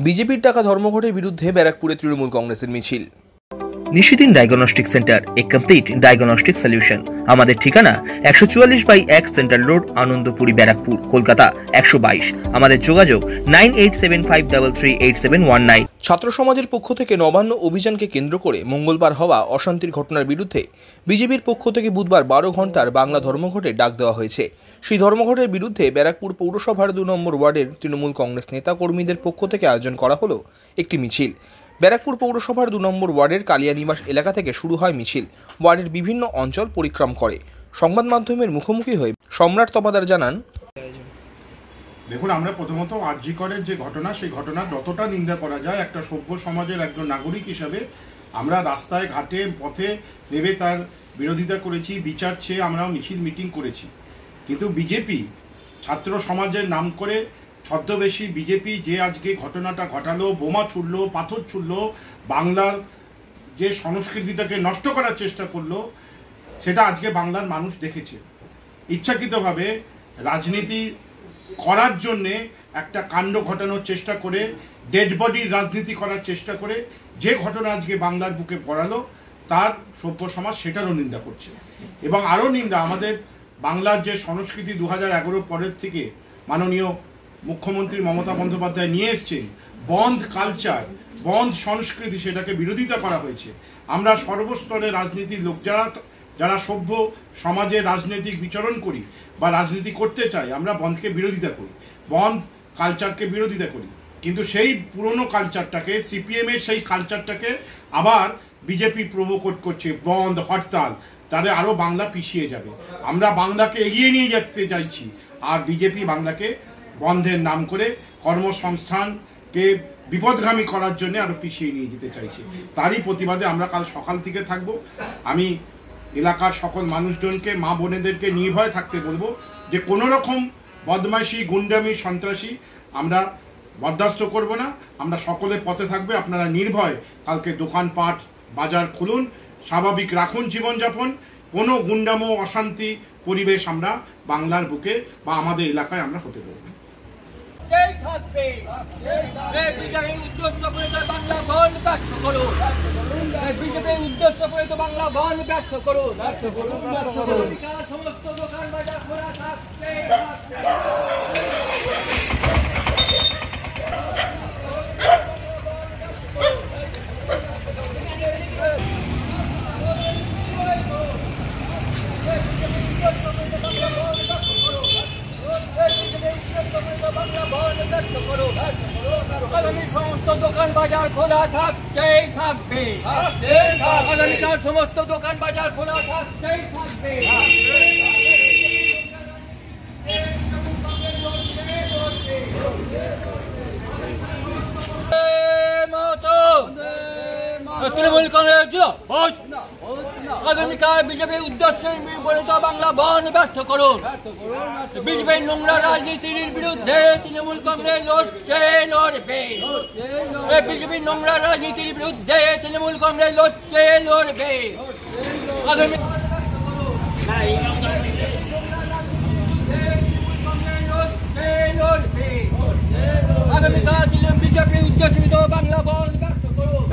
বিজেপির টাকা ধর্মঘটের বিরুদ্ধে ব্যারাকপুরে তৃণমূল কংগ্রেসের মিছিল। নিশিদিন ডায়াগনস্টিক সেন্টার, এ কমপ্লিট ডায়াগনস্টিক সলিউশন। আমাদের ঠিকানা 144/1 সেন্ট্রাল রোড, আনন্দপুরি, ব্যারাকপুর, কলকাতা 122। আমাদের যোগাযোগ 9875338719। ছাত্র সমাজের পক্ষ থেকে নবান্ন অভিযানকে কেন্দ্র করে মঙ্গলবার হওয়া অশান্তির ঘটনার বিরুদ্ধে বিজেপির পক্ষ থেকে বুধবার 12 ঘন্টার বাংলা ধর্মঘটের ডাক দেওয়া হয়েছে। সেই ধর্মঘটের বিরুদ্ধে ব্যারাকপুর পৌরসভার 2 নম্বর ওয়ার্ডের তৃণমূল কংগ্রেস নেতা কর্মীদের পক্ষ থেকে আয়োজন করা হলো একটি মিছিল। ব্যারাকপুর পৌরসভার 2 নম্বর ওয়ার্ডের কালিয়ানিবাস এলাকা থেকে শুরু হয় মিছিল। ওয়ার্ডের বিভিন্ন অঞ্চল পরিক্রম করে। সংবাদ মাধ্যমের মুখোমুখি হয়ে সম্রাট তপাদার জানান, দেখুন, আমরা প্রথমত আরজি করের যে ঘটনা, সেই ঘটনার যতটা নিন্দা করা যায় একটা সভ্য সমাজের একজন নাগরিক হিসাবে আমরা রাস্তায় ঘাটে পথে নেমে তার বিরোধিতা করেছি, বিচার চেয়ে আমরাও মিছিল মিটিং করেছি। কিন্তু বিজেপি ছাত্র সমাজের নাম করে ছদ্মবেশী বিজেপি যে আজকে ঘটনাটা ঘটালো, বোমা ছুড়লো, পাথর ছুড়লো, বাংলার যে সংস্কৃতিটাকে নষ্ট করার চেষ্টা করলো, সেটা আজকে বাংলার মানুষ দেখেছে। ইচ্ছাকৃতভাবে রাজনীতি করার জন্যে একটা কাণ্ড ঘটানোর চেষ্টা করে, ডেড বডির রাজনীতি করার চেষ্টা করে যে ঘটনা আজকে বাংলার বুকে পড়ালো, তার সভ্য সমাজ সেটারও নিন্দা করছে। এবং আরও নিন্দা, আমাদের বাংলার যে সংস্কৃতি 2011 পরের থেকে মাননীয় মুখ্যমন্ত্রী মমতা বন্দ্যোপাধ্যায় নিয়ে এসছেন, বন্ধ কালচার, বন্ধ সংস্কৃতি, সেটাকে বিরোধিতা করা হয়েছে। আমরা সর্বস্তরে রাজনীতির লোক যারা সভ্য সমাজে রাজনৈতিক বিচরণ করি বা রাজনীতি করতে চাই, আমরা বন্ধকে বিরোধিতা করি, বন্ধ কালচারকে বিরোধিতা করি। কিন্তু সেই পুরনো কালচারটাকে, সিপিএমের সেই কালচারটাকে আবার বিজেপি প্রভোকট করছে, বন্ধ হরতাল, তাহলে আরও বাংলা পিছিয়ে যাবে। আমরা বাংলাকে এগিয়ে নিয়ে যেতে চাইছি, আর বিজেপি বাংলাকে বন্ধের নাম করে কর্মসংস্থানকে বিপদগামী করার জন্য আরও পিছিয়ে নিয়ে যেতে চাইছে। তারই প্রতিবাদে আমরা কাল সকাল থেকে থাকব। আমি এলাকার সকল মানুষজনকে, মা বোনেদেরকে নির্ভয় থাকতে বলবো যে কোনো রকম বদমাইশি, গুন্ডামি, সন্ত্রাসী আমরা বরদাস্ত করব না। আমরা সকলে পথে থাকবে। আপনারা নির্ভয় কালকে দোকানপাট, বাজার খুলুন, স্বাভাবিক রাখুন জীবনযাপন। কোনো গুন্ডামো, অশান্তি পরিবেশ আমরা বাংলার বুকে বা আমাদের এলাকায় আমরা হতে দেব না। সমস্ত দোকান বাজার খোলা থাকছেই থাকবে, আগামীকাল সমস্ত দোকান বাজার খোলা থাকছেই থাকবে। তৃণমূল কংগ্রেস আগামীকাল বিজেপির উদ্দেশ্যে পরিণত বাংলা বন ব্যর্থ করুন। বিজেপির নোংরা রাজনীতির বিরুদ্ধে তৃণমূল কংগ্রেস লড়ছে, লড়বে। বিজেপির নোংরা রাজনীতির বিরুদ্ধে তৃণমূল কংগ্রেস লড়ছে, লড়বে। আগামীকাল বিজেপির উদ্দেশ্যে বাংলা বন ব্যর্থ করুন।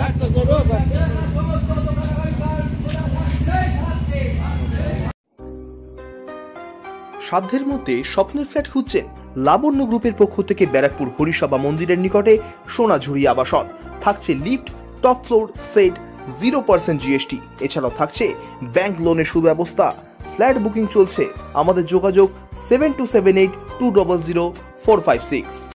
সাধ্যের মধ্যে স্বপ্নের ফ্ল্যাট খুঁজছেন? লাবণ্য গ্রুপের পক্ষ থেকে ব্যারাকপুর হরিসভা মন্দিরের নিকটে সোনাঝুরি আবাসন। থাকছে lift, top floor, set, 0% GST। এছাড়াও থাকছে ব্যাংক লোনের সুব্যবস্থা। ফ্ল্যাট বুকিং চলছে। আমাদের যোগাযোগ 7278200456।